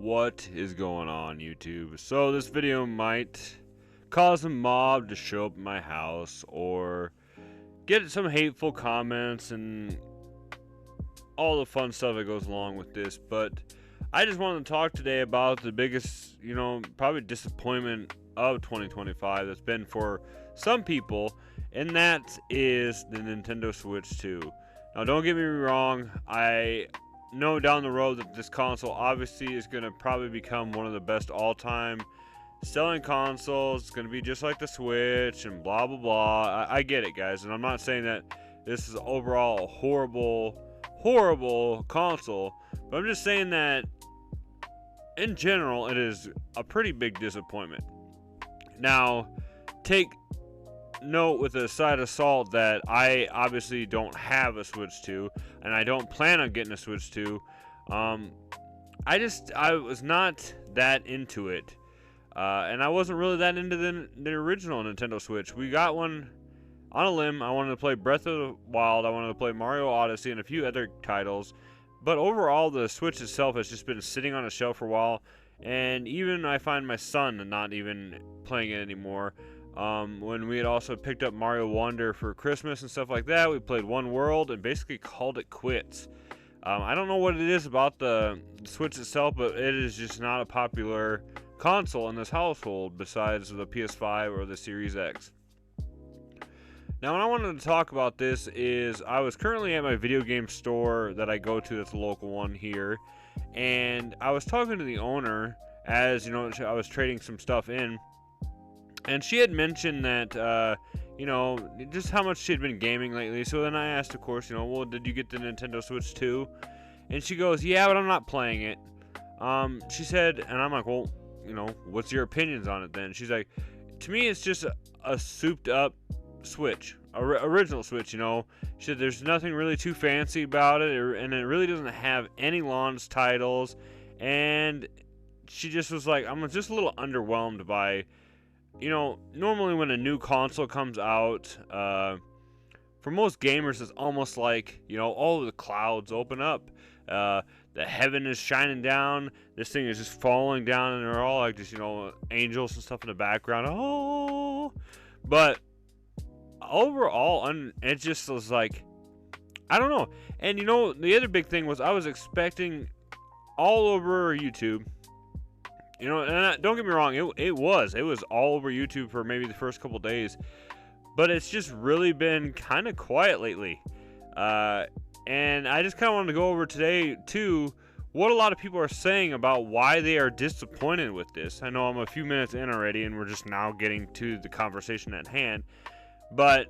What is going on, YouTube? So this video might cause a mob to show up at my house or get some hateful comments and all the fun stuff that goes along with this, but I just wanted to talk today about the biggest, probably disappointment of 2025 that's been for some people, and that is the Nintendo Switch 2. Now, don't get me wrong, I know down the road that this console obviously is going to probably become one of the best all-time selling consoles. It's going to be just like the Switch and blah blah blah. I get it, guys, and I'm not saying that this is overall a horrible console, but I'm just saying that in general it is a pretty big disappointment. Now, take note with a side of salt that I obviously don't have a Switch 2, and I don't plan on getting a Switch 2. I was not that into it, and I wasn't really that into the original Nintendo Switch. We got one on a limb. I wanted to play Breath of the Wild, I wanted to play Mario Odyssey, and a few other titles, but overall the Switch itself has just been sitting on a shelf for a while, and even I find my son not even playing it anymore. When we had also picked up Mario Wonder for Christmas and stuff like that, we played one world and basically called it quits. I don't know what it is about the Switch itself, but it is just not a popular console in this household besides the PS5 or the Series X. Now, what I wanted to talk about this is I was currently at my video game store that I go to, that's a local one here, and I was talking to the owner as, I was trading some stuff in. And she had mentioned that, just how much she had been gaming lately. So then I asked, of course, well, did you get the Nintendo Switch 2? And she goes, yeah, but I'm not playing it. She said, and I'm like, well, what's your opinions on it then? She's like, to me, it's just a souped up Switch, original Switch, She said there's nothing really too fancy about it, and it really doesn't have any launch titles. And she just was like, I'm just a little underwhelmed by... normally when a new console comes out, for most gamers, it's almost like, all the clouds open up. The heaven is shining down. This thing is just falling down, and they're all like just, angels and stuff in the background. Oh, but overall, it just was like, I don't know. And, the other big thing was I was expecting all over YouTube. And don't get me wrong, it was all over YouTube for maybe the first couple days, but it's just really been kind of quiet lately. And I just kind of wanted to go over today, too, what a lot of people are saying about why they are disappointed with this. I know I'm a few minutes in already, and we're just now getting to the conversation at hand, but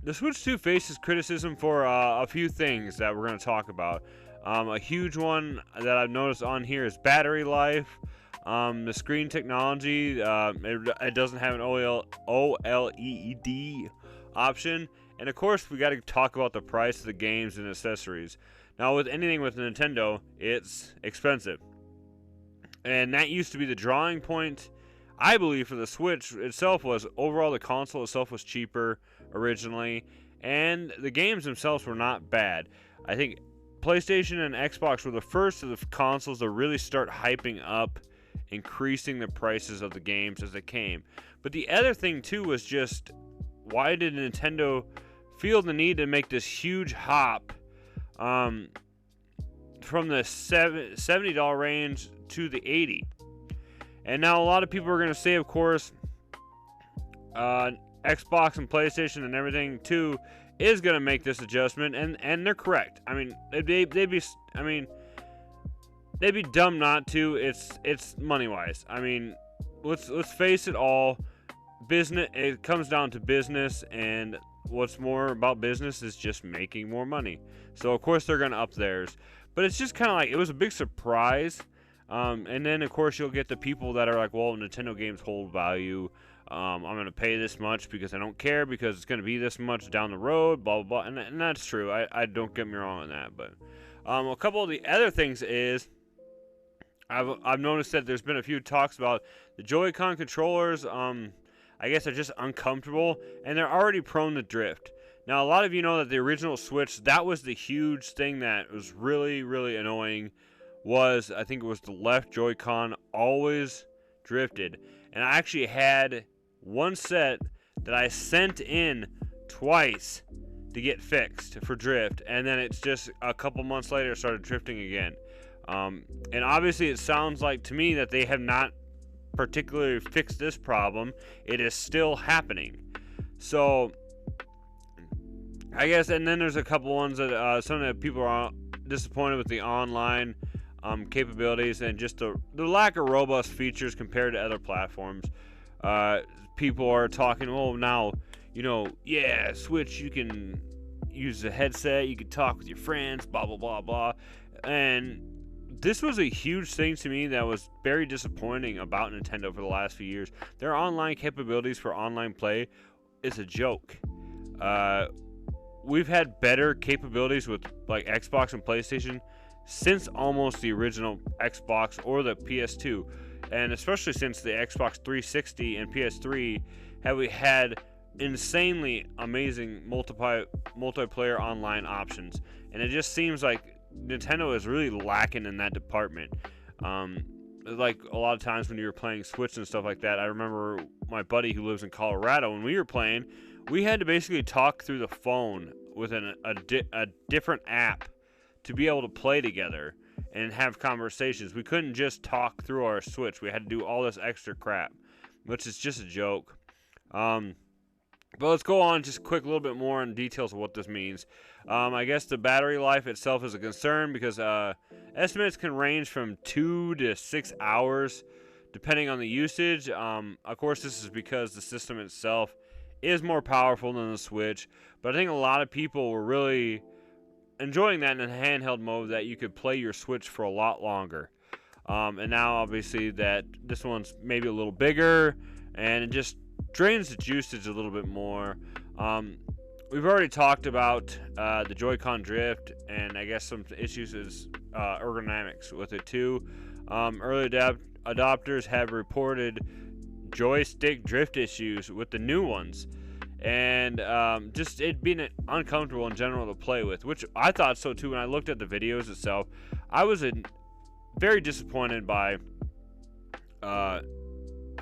the Switch 2 faces criticism for a few things that we're going to talk about. A huge one that I've noticed on here is battery life. The screen technology, it doesn't have an OLED option, and of course we got to talk about the price of the games and accessories. Now, with anything with Nintendo, it's expensive, and that used to be the drawing point, I believe, for the Switch itself. Was overall the console itself was cheaper originally, and the games themselves were not bad. I think PlayStation and Xbox were the first of the consoles to really start hyping up, increasing the prices of the games as they came. But the other thing too was just, why did Nintendo feel the need to make this huge hop from the $70 range to the $80? And now a lot of people are going to say, of course, Xbox and PlayStation and everything too is going to make this adjustment, and they're correct. I mean, they'd be dumb not to. It's money wise. I mean, let's face it all. Business. It comes down to business, and what's more about business is just making more money. So of course they're gonna up theirs. But it's just kind of like, it was a big surprise. And then of course you'll get the people that are like, well, Nintendo games hold value. I'm gonna pay this much because I don't care, because it's gonna be this much down the road. Blah blah blah. And that's true. I don't get me wrong on that. But a couple of the other things is, I've noticed that there's been a few talks about the Joy-Con controllers. I guess they're just uncomfortable, and they're already prone to drift. Now, a lot of you know that the original Switch, that was the huge thing that was really, really annoying was, I think it was the left Joy-Con always drifted. And I actually had one set that I sent in twice to get fixed for drift, and then it's just a couple months later it started drifting again. And obviously it sounds like to me that they have not particularly fixed this problem. It is still happening. So I guess, and then there's a couple ones that some of the people are disappointed with the online capabilities and just the lack of robust features compared to other platforms. People are talking, oh, now, yeah, Switch, you can use the headset, you can talk with your friends, blah, blah, blah, blah. And this was a huge thing to me that was very disappointing about Nintendo for the last few years. Their online capabilities for online play is a joke. We've had better capabilities with like Xbox and PlayStation since almost the original Xbox or the PS2, and especially since the Xbox 360 and PS3 have we had insanely amazing multiplayer online options, and it just seems like Nintendo is really lacking in that department. Like a lot of times when you were playing Switch and stuff like that, I remember my buddy who lives in Colorado, when we were playing, we had to basically talk through the phone with a different app to be able to play together and have conversations. We couldn't just talk through our Switch. We had to do all this extra crap, which is just a joke. But let's go on just quick a little bit more on details of what this means. I guess the battery life itself is a concern because estimates can range from 2 to 6 hours depending on the usage. Of course, this is because the system itself is more powerful than the Switch, but I think a lot of people were really enjoying that in handheld mode, that you could play your Switch for a lot longer. And now obviously that this one's maybe a little bigger and it just drains its usage a little bit more. We've already talked about the Joy-Con drift, and I guess some issues is ergonomics with it too. Early adopters have reported joystick drift issues with the new ones, and just it being uncomfortable in general to play with, which I thought so too. When I looked at the videos itself, I was very disappointed by the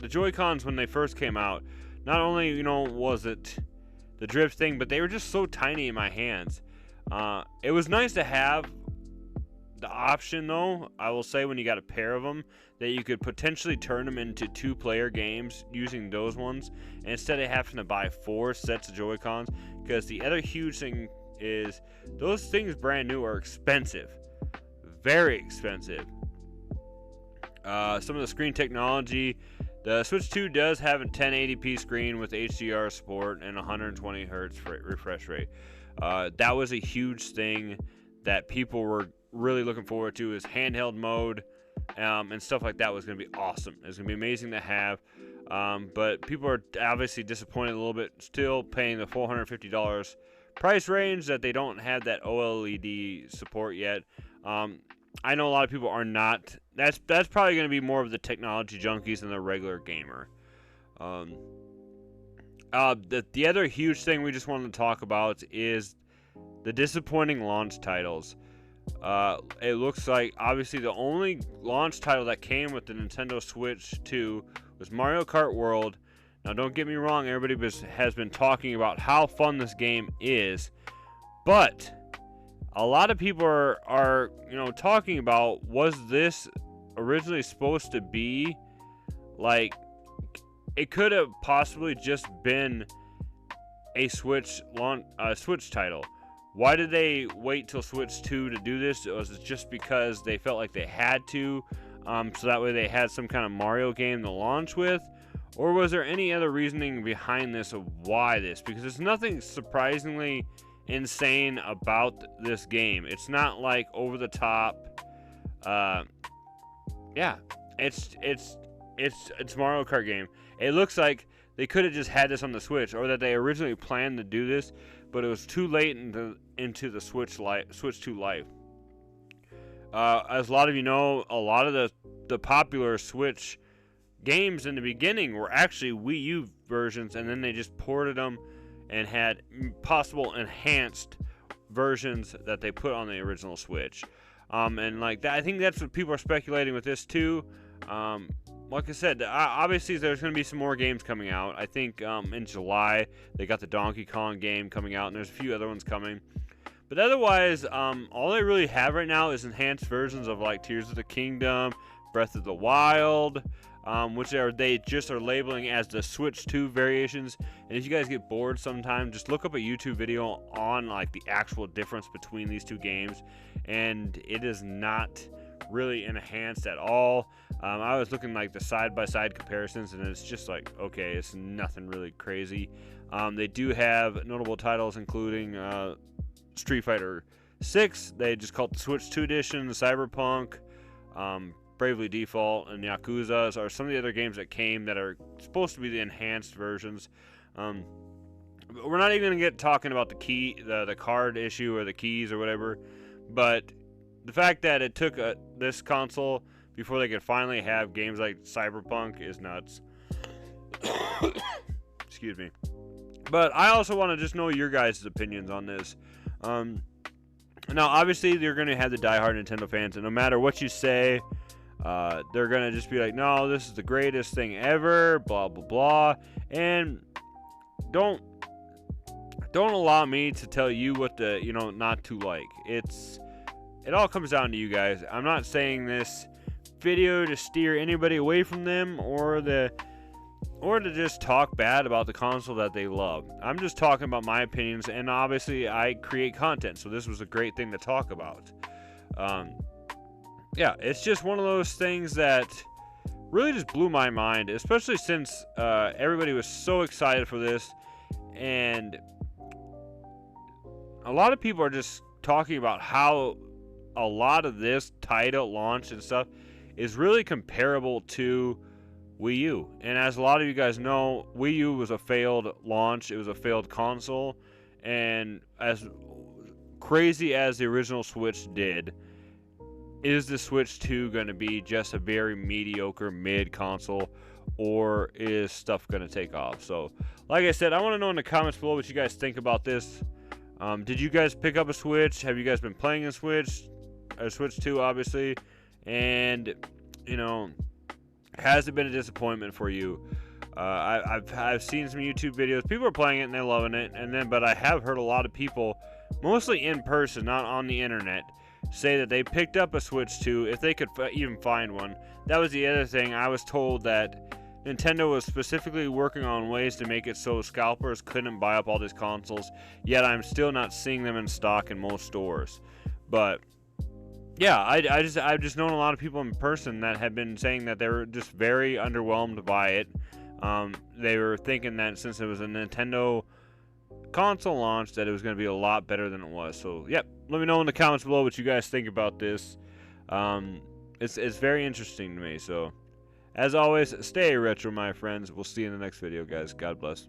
Joy-Cons when they first came out. Not only was it the drift thing, but they were just so tiny in my hands. It was nice to have the option, though, I will say, when you got a pair of them, that you could potentially turn them into 2-player games using those ones, and instead of having to buy 4 sets of Joy-Cons. Because the other huge thing is those things brand new are expensive, very expensive. Some of the screen technology, the Switch 2 does have a 1080p screen with HDR support and 120 Hz refresh rate. That was a huge thing that people were really looking forward to, is handheld mode and stuff like that was going to be awesome. It's going to be amazing to have. But people are obviously disappointed a little bit still paying the $450 price range that they don't have that OLED support yet. I know a lot of people are not. That's probably going to be more of the technology junkies than the regular gamer. The other huge thing we just wanted to talk about is the disappointing launch titles. It looks like obviously the only launch title that came with the Nintendo Switch 2 was Mario Kart World. Now don't get me wrong, everybody has been talking about how fun this game is, but a lot of people are talking about, was this originally supposed to be like, it could have possibly just been a Switch title. Why did they wait till Switch 2 to do this? Was it just because they felt like they had to, so that way they had some kind of Mario game to launch with? Or was there any other reasoning behind this of why this? Because there's nothing surprisingly insane about this game. It's not like over the top. It's Mario Kart game. It looks like they could have just had this on the Switch, or that they originally planned to do this, but it was too late into the Switch 2 life. As a lot of you know, a lot of the popular Switch games in the beginning were actually Wii U versions, and then they just ported them and had possible enhanced versions that they put on the original Switch. And like that, I think that's what people are speculating with this too. Like I said, obviously there's going to be some more games coming out. I think in July they got the Donkey Kong game coming out, and there's a few other ones coming. But otherwise, all they really have right now is enhanced versions of like Tears of the Kingdom, Breath of the Wild, which they just are labeling as the Switch 2 variations. And if you guys get bored sometime, just look up a YouTube video on like the actual difference between these two games, and it is not really enhanced at all. I was looking like the side-by-side comparisons, and it's just like, okay, it's nothing really crazy. They do have notable titles including Street Fighter 6. They just called the Switch 2 edition, the Cyberpunk, Bravely Default, and Yakuza are some of the other games that came that are supposed to be the enhanced versions. We're not even going to get talking about the card issue or the keys or whatever, but the fact that it took this console before they could finally have games like Cyberpunk is nuts. Excuse me. But I also want to just know your guys' opinions on this. Now, obviously, you're going to have the diehard Nintendo fans, and no matter what you say, they're going to just be like, no, this is the greatest thing ever, blah, blah, blah. And don't allow me to tell you what not to like. It all comes down to you guys. I'm not saying this video to steer anybody away from them or to just talk bad about the console that they love. I'm just talking about my opinions, and obviously I create content, so this was a great thing to talk about. Yeah, it's just one of those things that really just blew my mind, especially since everybody was so excited for this, and a lot of people are just talking about how a lot of this title launch and stuff is really comparable to Wii U. And as a lot of you guys know, Wii U was a failed launch. It was a failed console. And as crazy as the original Switch did, is the Switch 2 going to be just a very mediocre mid console, or is stuff going to take off? So, like I said, I want to know in the comments below what you guys think about this. Did you guys pick up a Switch? Have you guys been playing a Switch? A Switch 2, obviously. And, has it been a disappointment for you? I've seen some YouTube videos. People are playing it and they're loving it. But I have heard a lot of people, mostly in person, not on the internet, say that they picked up a Switch 2 if they could even find one. That was the other thing. I was told that Nintendo was specifically working on ways to make it so scalpers couldn't buy up all these consoles, yet I'm still not seeing them in stock in most stores. But yeah, I've just known a lot of people in person that have been saying that they were just very underwhelmed by it. They were thinking that since it was a Nintendo console launch, that it was going to be a lot better than it was. So, yep, let me know in the comments below what you guys think about this. It's very interesting to me. So, as always, stay retro, my friends. We'll see you in the next video, guys. God bless.